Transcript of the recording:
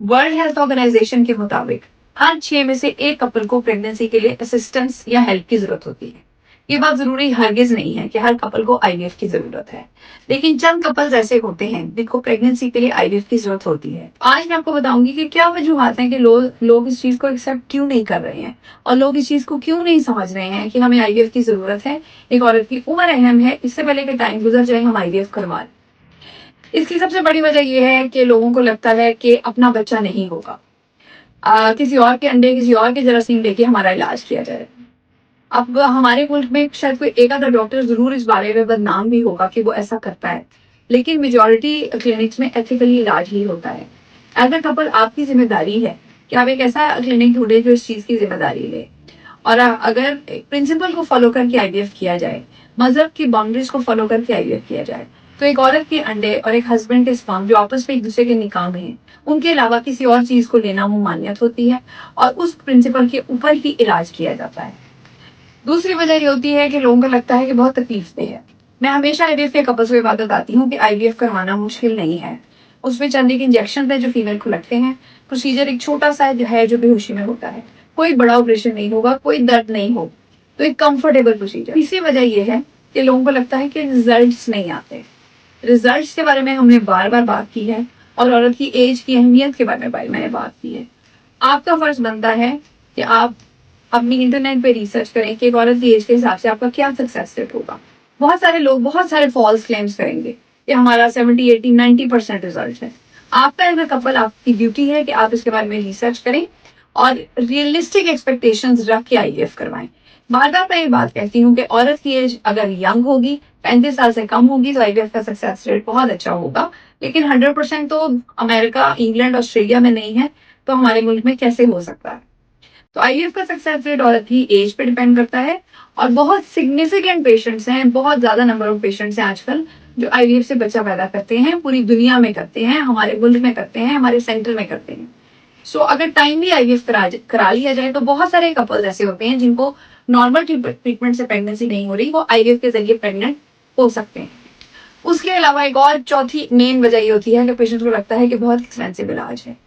World health organisation के मुताबिक हर 6 में से एक कपल को प्रेगनेंसी के लिए असिस्टेंस या हेल्प की जरूरत होती है। ये बात जरूरी हरगिज नहीं है कि हर कपल को आईवीएफ की जरूरत है, लेकिन चंद कपल्स ऐसे होते हैं जिनको प्रेगनेंसी के लिए आईवीएफ की जरूरत होती है। आज मैं आपको बताऊंगी कि क्या वजूहत हैं कि लोग इस चीज को एक्सेप्ट क्यों नहीं कर रहे हैं और लोग इस चीज को क्यों नहीं समझ रहे हैं कि हमें आईवीएफ की जरूरत है। एक औरत की उम्र अहम है, इससे पहले कि टाइम गुजर जाए हम आईवीएफ करवा लें। इसकी सबसे बड़ी वजह यह है कि लोगों को लगता है कि अपना बच्चा नहीं होगा, किसी और के अंडे, किसी और के जरासीम लेके हमारा इलाज किया जाए। अब हमारे मुल्क में शायद कोई एक आधा डॉक्टर जरूर इस बारे में बदनाम भी होगा कि वो ऐसा करता है, लेकिन मेजोरिटी क्लिनिक्स में एथिकली इलाज ही होता है। एज अ कपल आपकी जिम्मेदारी है कि आप एक ऐसा क्लिनिक ढूंढे जो इस चीज की जिम्मेदारी ले, और अगर प्रिंसिपल को फॉलो करके आईवीएफ किया जाए, मजहब की बाउंड्रीज को फॉलो करके आईवीएफ किया जाए, तो एक औरत के अंडे और एक हस्बैंड के स्पर्म जो आपस में एक दूसरे के निकाह में है, उनके अलावा किसी और चीज को लेना मुमानियत होती है और उस प्रिंसिपल के ऊपर ही इलाज किया जाता है। दूसरी वजह ये होती है कि लोगों को लगता है कि बहुत तकलीफदेह है। मैं हमेशा आईवीएफ के कपल्स को बात बताती हूँ कि आईवीएफ करवाना मुश्किल नहीं है। उसमें चंद एक इंजेक्शन है जो फीमेल को लगते हैं। प्रोसीजर एक छोटा सा है जो बेहोशी में होता है। कोई बड़ा ऑपरेशन नहीं होगा, कोई दर्द नहीं हो, तो एक कंफर्टेबल प्रोसीजर। इसी वजह यह है कि लोगों को लगता है कि रिजल्ट्स नहीं आते। रिजल्ट्स के बारे में हमने बार बार बात की है और औरत की एज की अहमियत के बारे में मैंने बात की है। आपका फर्ज बनता है कि आप अपनी इंटरनेट पे रिसर्च करें कि एक औरत की एज के हिसाब से आपका क्या सक्सेस रेट होगा। बहुत सारे लोग बहुत सारे फॉल्स क्लेम्स करेंगे कि हमारा 70 80 90% रिजल्ट है। आपका एज अ कपल आपकी ड्यूटी है कि आप इसके बारे में रिसर्च करें और रियलिस्टिक एक्सपेक्टेशंस रख के आईवीएफ करवाएं। बार बार मैं ये बात कहती हूँ कि औरत की एज अगर यंग होगी, 35 साल से कम होगी, तो आईवीएफ का सक्सेस रेट बहुत अच्छा होगा। लेकिन 100% तो अमेरिका, इंग्लैंड, ऑस्ट्रेलिया में नहीं है, तो हमारे मुल्क में कैसे हो सकता है? तो आईवीएफ का सक्सेस रेट औरत की एज पे डिपेंड करता है। और बहुत सिग्निफिकेंट पेशेंट्स हैं, बहुत ज्यादा नंबर ऑफ पेशेंट्स हैं आजकल जो आईवीएफ से बच्चा पैदा करते हैं, पूरी दुनिया में करते हैं, हमारे मुल्क में करते हैं, हमारे सेंटर में करते हैं। सो अगर टाइमली आईवीएफ करा लिया जाए तो बहुत सारे कपल्स ऐसे होते हैं जिनको नॉर्मल ट्रीटमेंट से प्रेगनेंसी नहीं हो रही, वो आईवीएफ के जरिए प्रेग्नेंट हो सकते हैं। उसके अलावा एक और चौथी मेन वजह ये होती है कि पेशेंट को लगता है कि बहुत एक्सपेंसिव इलाज है।